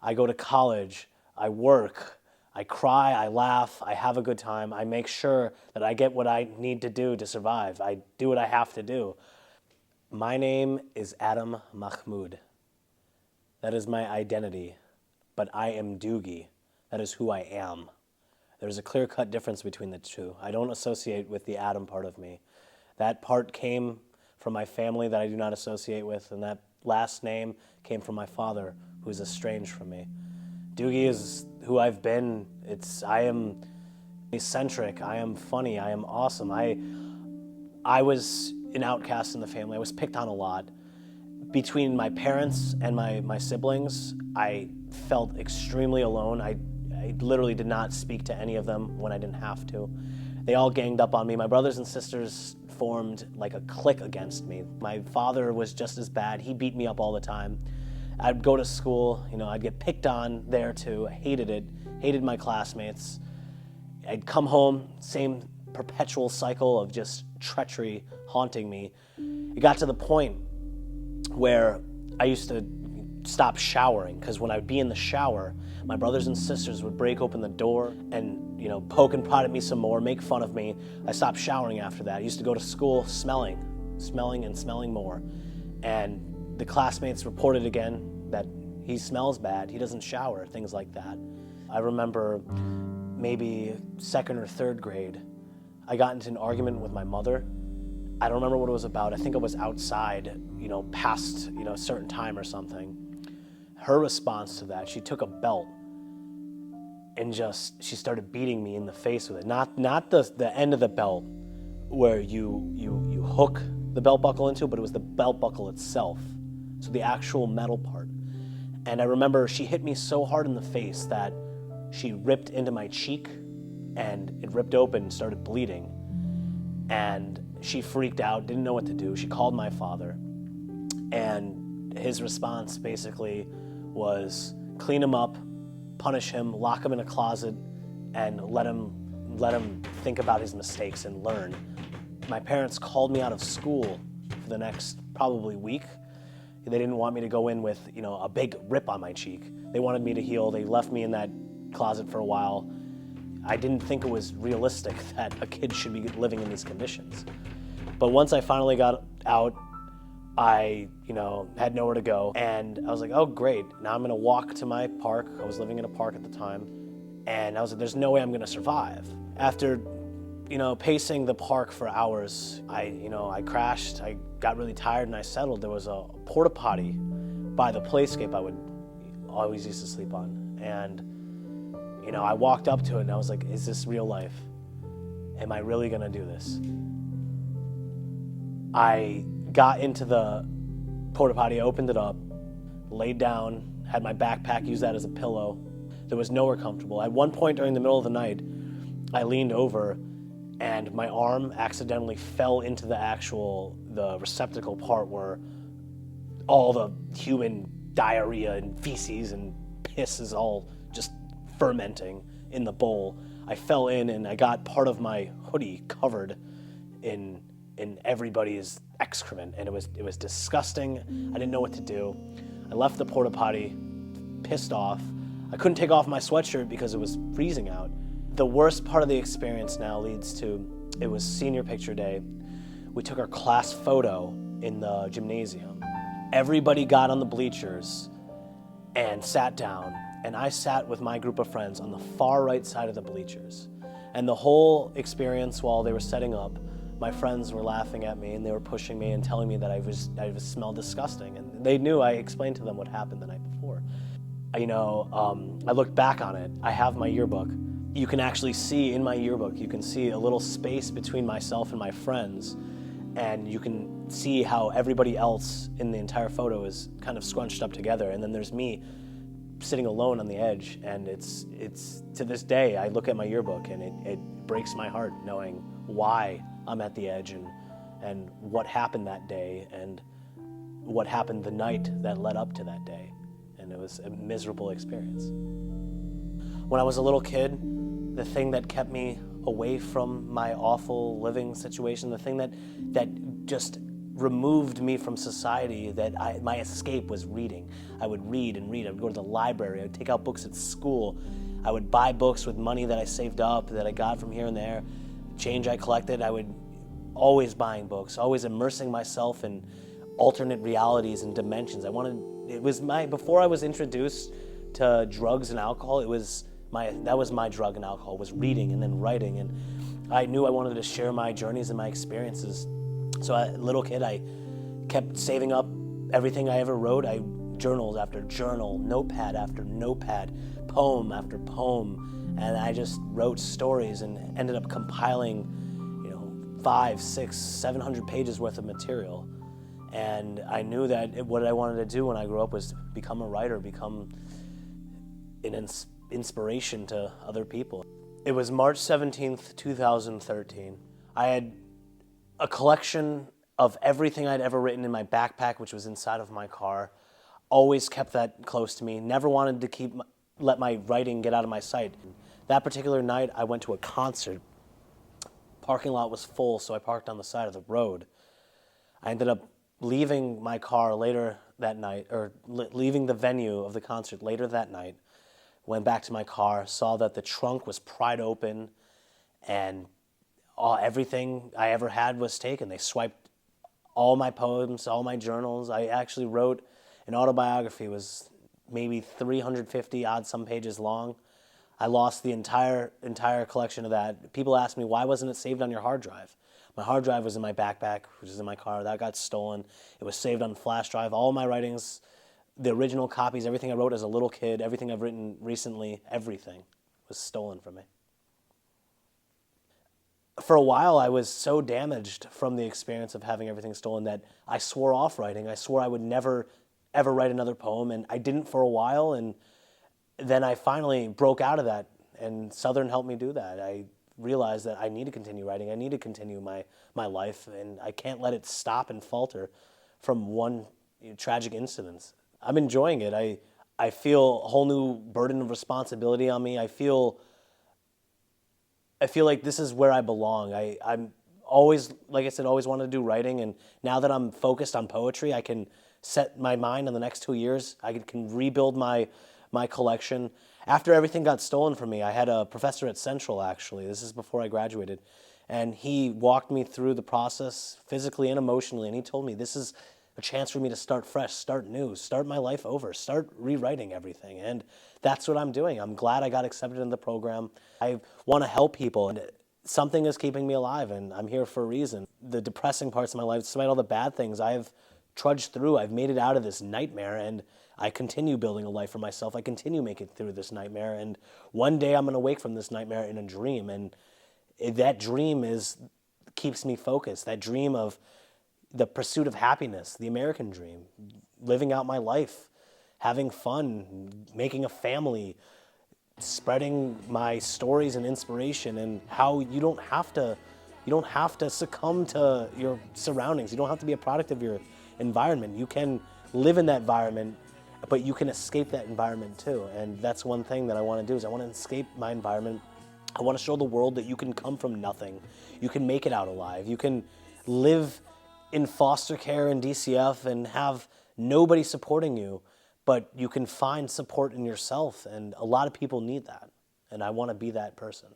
I go to college, I work, I cry, I laugh, I have a good time. I make sure that I get what I need to do to survive. I do what I have to do. My name is Adam Mahmoud. That is my identity. But I am Doogie. That is who I am. There's a clear-cut difference between the two. I don't associate with the Adam part of me. That part came from my family that I do not associate with, and that last name came from my father, who is estranged from me. Doogie is who I've been. I am eccentric, I am funny, I am awesome. I was an outcast in the family. I was picked on a lot. Between my parents and my siblings, I felt extremely alone. I literally did not speak to any of them when I didn't have to. They all ganged up on me. My brothers and sisters formed like a clique against me. My father was just as bad. He beat me up all the time. I'd go to school, I'd get picked on there too. I hated it, hated my classmates. I'd come home, same perpetual cycle of just treachery haunting me. It got to the point where I used to stop showering, because when I'd be in the shower, my brothers and sisters would break open the door and, poke and prod at me some more, make fun of me. I stopped showering after that. I used to go to school smelling and smelling more. And the classmates reported again that he smells bad, he doesn't shower, things like that. I remember maybe second or third grade, I got into an argument with my mother. I don't remember what it was about. I think I was outside, past, a certain time or something. Her response to that, she took a belt and she started beating me in the face with it. Not the end of the belt where you hook the belt buckle into, but it was the belt buckle itself. So the actual metal part. And I remember she hit me so hard in the face that she ripped into my cheek and it ripped open and started bleeding. And she freaked out, didn't know what to do. She called my father, and his response basically was clean him up, punish him, lock him in a closet, and let him think about his mistakes and learn. My parents called me out of school for the next probably week. They didn't want me to go in with, a big rip on my cheek. They wanted me to heal. They left me in that closet for a while. I didn't think it was realistic that a kid should be living in these conditions. But once I finally got out, I, had nowhere to go. And I was like, oh, great. Now I'm going to walk to my park. I was living in a park at the time. And I was like, there's no way I'm going to survive. After, pacing the park for hours, I crashed. I got really tired and I settled. There was a porta potty by the playscape I would always used to sleep on. And, I walked up to it and I was like, is this real life? Am I really going to do this? I got into the porta potty, opened it up, laid down, had my backpack, used that as a pillow. There was nowhere comfortable. At one point during the middle of the night, I leaned over and my arm accidentally fell into the receptacle part where all the human diarrhea and feces and piss is all just fermenting in the bowl. I fell in and I got part of my hoodie covered in everybody's excrement, and it was disgusting. I didn't know what to do. I left the porta potty, pissed off. I couldn't take off my sweatshirt because it was freezing out. The worst part of the experience now leads to, it was senior picture day. We took our class photo in the gymnasium. Everybody got on the bleachers and sat down, and I sat with my group of friends on the far right side of the bleachers. And the whole experience while they were setting up, my friends were laughing at me and they were pushing me and telling me that I smelled disgusting. And they knew I explained to them what happened the night before. I looked back on it. I have my yearbook. You can actually see in my yearbook, you can see a little space between myself and my friends. And you can see how everybody else in the entire photo is kind of scrunched up together. And then there's me sitting alone on the edge. And it's to this day, I look at my yearbook and it breaks my heart knowing why I'm at the edge and what happened that day and what happened the night that led up to that day. And it was a miserable experience. When I was a little kid, the thing that kept me away from my awful living situation, the thing that just removed me from society, that my escape was reading. I would read and read. I would go to the library. I would take out books at school. I would buy books with money that I saved up, that I got from here and there, change I collected. I would always buying books, always immersing myself in alternate realities and dimensions. Before I was introduced to drugs and alcohol, that was my drug and alcohol, was reading and then writing. And I knew I wanted to share my journeys and my experiences. So as a little kid, I kept saving up everything I ever wrote. Journals after journal, notepad after notepad, poem after poem, and I just wrote stories and ended up compiling, 500, 600, 700 pages worth of material. And I knew that what I wanted to do when I grew up was become a writer, become an inspiration to other people. It was March 17th, 2013. I had a collection of everything I'd ever written in my backpack, which was inside of my car. Always kept that close to me. Never wanted to let my writing get out of my sight. That particular night, I went to a concert. Parking lot was full, so I parked on the side of the road. I ended up leaving my car later that night, or leaving the venue of the concert later that night. Went back to my car, saw that the trunk was pried open, and everything I ever had was taken. They swiped all my poems, all my journals. I actually wrote an autobiography. It was maybe 350 odd some pages long. I lost the entire collection of that. People ask me, why wasn't it saved on your hard drive? My hard drive was in my backpack, which is in my car. That got stolen. It was saved on flash drive. All my writings, the original copies, everything I wrote as a little kid, everything I've written recently, everything was stolen from me. For a while, I was so damaged from the experience of having everything stolen that I swore off writing. I swore I would never, ever write another poem, and I didn't for a while, and then I finally broke out of that, and Southern helped me do that. I realized that I need to continue writing. I need to continue my life, and I can't let it stop and falter from one tragic incident. I'm enjoying it. I feel a whole new burden of responsibility on me. I feel like this is where I belong. I'm always, like I said, always wanted to do writing, and now that I'm focused on poetry, I can set my mind on the next 2 years. I can rebuild my collection. After everything got stolen from me, I had a professor at Central, actually. This is before I graduated. And he walked me through the process physically and emotionally, and he told me this is a chance for me to start fresh, start new, start my life over, start rewriting everything. And that's what I'm doing. I'm glad I got accepted in the program. I want to help people, and something is keeping me alive, and I'm here for a reason. The depressing parts of my life, despite all the bad things, I've trudged through. I've made it out of this nightmare, and I continue building a life for myself. I continue making it through this nightmare, and one day I'm going to wake from this nightmare in a dream, and that dream keeps me focused. That dream of the pursuit of happiness, the American dream, living out my life, having fun, making a family, spreading my stories and inspiration, and how you don't have to succumb to your surroundings. You don't have to be a product of your environment. You can live in that environment, but you can escape that environment too. And that's one thing that I want to do, is I want to escape my environment. I want to show the world that you can come from nothing. You can make it out alive. You can live in foster care in DCF and have nobody supporting you, but you can find support in yourself. And a lot of people need that. And I want to be that person.